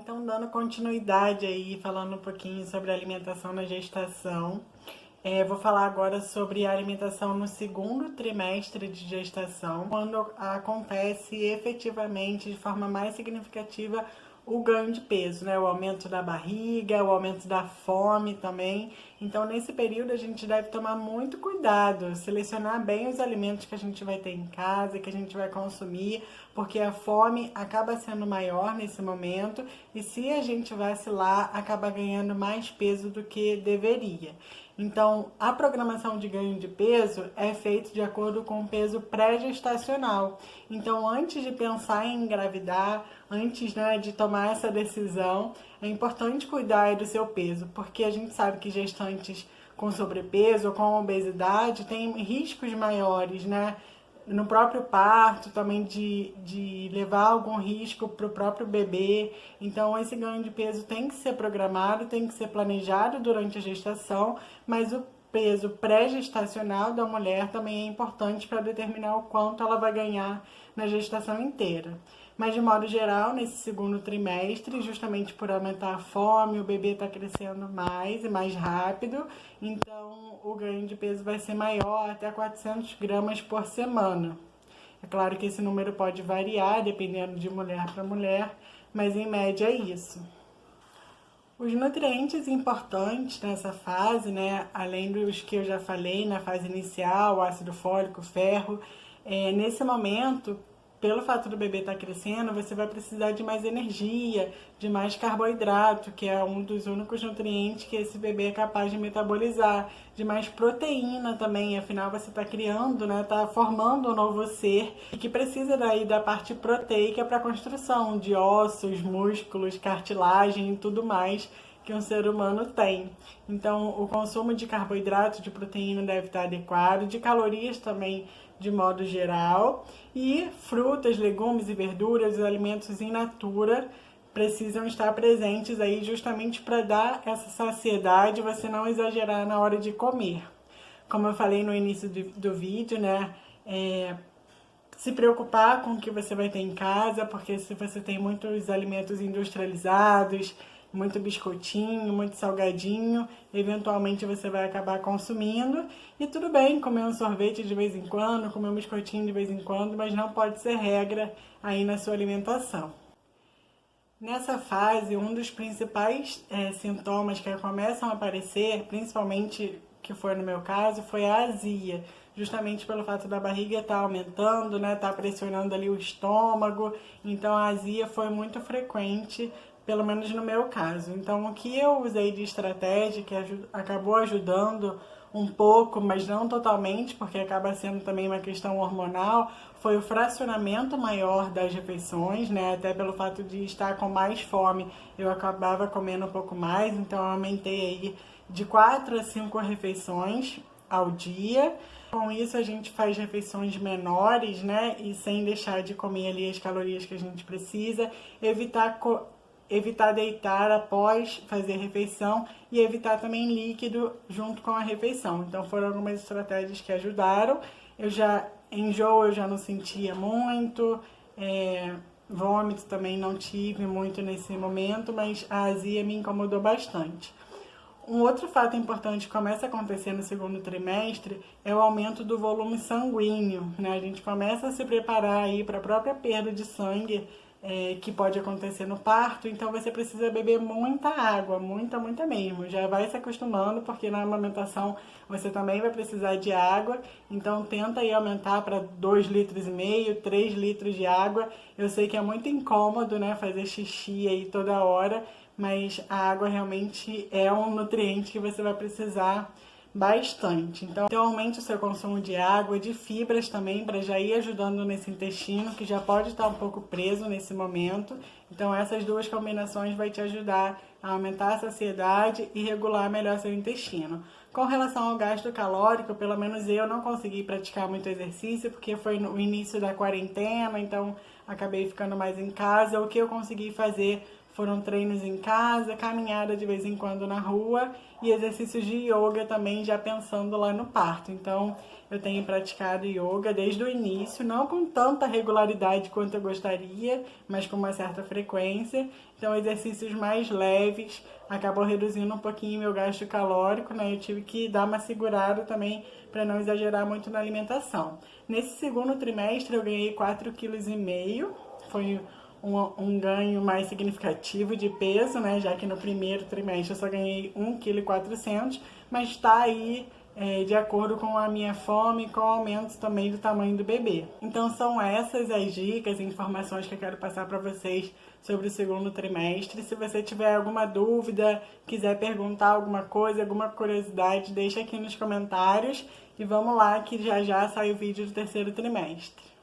Então, dando continuidade aí, falando um pouquinho sobre alimentação na gestação, vou falar agora sobre a alimentação no segundo trimestre de gestação, quando acontece efetivamente, de forma mais significativa, o ganho de peso, né? O aumento da barriga, o aumento da fome também. Então, nesse período, a gente deve tomar muito cuidado, selecionar bem os alimentos que a gente vai ter em casa, que a gente vai consumir, porque a fome acaba sendo maior nesse momento e se a gente vacilar, acaba ganhando mais peso do que deveria. Então, a programação de ganho de peso é feita de acordo com o peso pré-gestacional. Então, antes de pensar em engravidar, antes, né, de tomar essa decisão, é importante cuidar do seu peso, porque a gente sabe que gestantes com sobrepeso ou com obesidade têm riscos maiores, né? No próprio parto, também de levar algum risco para o próprio bebê. Então, esse ganho de peso tem que ser programado, tem que ser planejado durante a gestação, mas o peso pré-gestacional da mulher também é importante para determinar o quanto ela vai ganhar na gestação inteira. Mas, de modo geral, nesse segundo trimestre, justamente por aumentar a fome, o bebê está crescendo mais e mais rápido, então o ganho de peso vai ser maior, até 400 gramas por semana. É claro que esse número pode variar, dependendo de mulher para mulher, mas em média é isso. Os nutrientes importantes nessa fase, né, além dos que eu já falei na fase inicial, ácido fólico, ferro, nesse momento, pelo fato do bebê estar crescendo, você vai precisar de mais energia, de mais carboidrato, que é um dos únicos nutrientes que esse bebê é capaz de metabolizar, de mais proteína também, afinal você está criando, né, está formando um novo ser e que precisa daí da parte proteica para a construção de ossos, músculos, cartilagem e tudo mais que um ser humano tem. Então, o consumo de carboidrato, de proteína deve estar adequado, de calorias também, de modo geral, e frutas, legumes e verduras, os alimentos in natura precisam estar presentes aí justamente para dar essa saciedade, você não exagerar na hora de comer. Como eu falei no início do vídeo, né, se preocupar com o que você vai ter em casa, porque se você tem muitos alimentos industrializados, muito biscoitinho, muito salgadinho, eventualmente você vai acabar consumindo. E tudo bem comer um sorvete de vez em quando, comer um biscoitinho de vez em quando, mas não pode ser regra aí na sua alimentação. Nessa fase, um dos principais sintomas que começam a aparecer, principalmente que foi no meu caso, foi a azia, justamente pelo fato da barriga estar aumentando, né, estar pressionando ali o estômago, então a azia foi muito frequente, pelo menos no meu caso. Então, o que eu usei de estratégia, que acabou ajudando um pouco, mas não totalmente, porque acaba sendo também uma questão hormonal, foi o fracionamento maior das refeições, né? Até pelo fato de estar com mais fome, eu acabava comendo um pouco mais, então eu aumentei aí de 4 a 5 refeições ao dia. Com isso a gente faz refeições menores, né? E sem deixar de comer ali as calorias que a gente precisa, evitar deitar após fazer refeição e evitar também líquido junto com a refeição. Então foram algumas estratégias que ajudaram. Eu já não sentia muito, vômito também não tive muito nesse momento, mas a azia me incomodou bastante. Um outro fato importante que começa a acontecer no segundo trimestre é o aumento do volume sanguíneo, né? A gente começa a se preparar aí para a própria perda de sangue que pode acontecer no parto, então você precisa beber muita água, muita mesmo. Já vai se acostumando, porque na amamentação você também vai precisar de água, então tenta aí aumentar para 2,5 litros, 3 litros de água. Eu sei que é muito incômodo, né, fazer xixi aí toda hora, mas a água realmente é um nutriente que você vai precisar bastante. Então aumente o seu consumo de água, de fibras também, para já ir ajudando nesse intestino, que já pode estar um pouco preso nesse momento. Então essas duas combinações vai te ajudar a aumentar a saciedade e regular melhor seu intestino. Com relação ao gasto calórico, pelo menos eu não consegui praticar muito exercício, porque foi no início da quarentena, então acabei ficando mais em casa. O que eu consegui fazer foram treinos em casa, caminhada de vez em quando na rua e exercícios de yoga também, já pensando lá no parto. Então, eu tenho praticado yoga desde o início, não com tanta regularidade quanto eu gostaria, mas com uma certa frequência. Então, exercícios mais leves acabou reduzindo um pouquinho meu gasto calórico, né? Eu tive que dar uma segurada também para não exagerar muito na alimentação. Nesse segundo trimestre, eu ganhei 4,5 kg, foi um ganho mais significativo de peso, né? Já que no primeiro trimestre eu só ganhei 1,4 kg, mas está aí de acordo com a minha fome e com o aumento também do tamanho do bebê. Então são essas as dicas e informações que eu quero passar para vocês sobre o segundo trimestre. Se você tiver alguma dúvida, quiser perguntar alguma coisa, alguma curiosidade, deixa aqui nos comentários e vamos lá que já já sai o vídeo do terceiro trimestre.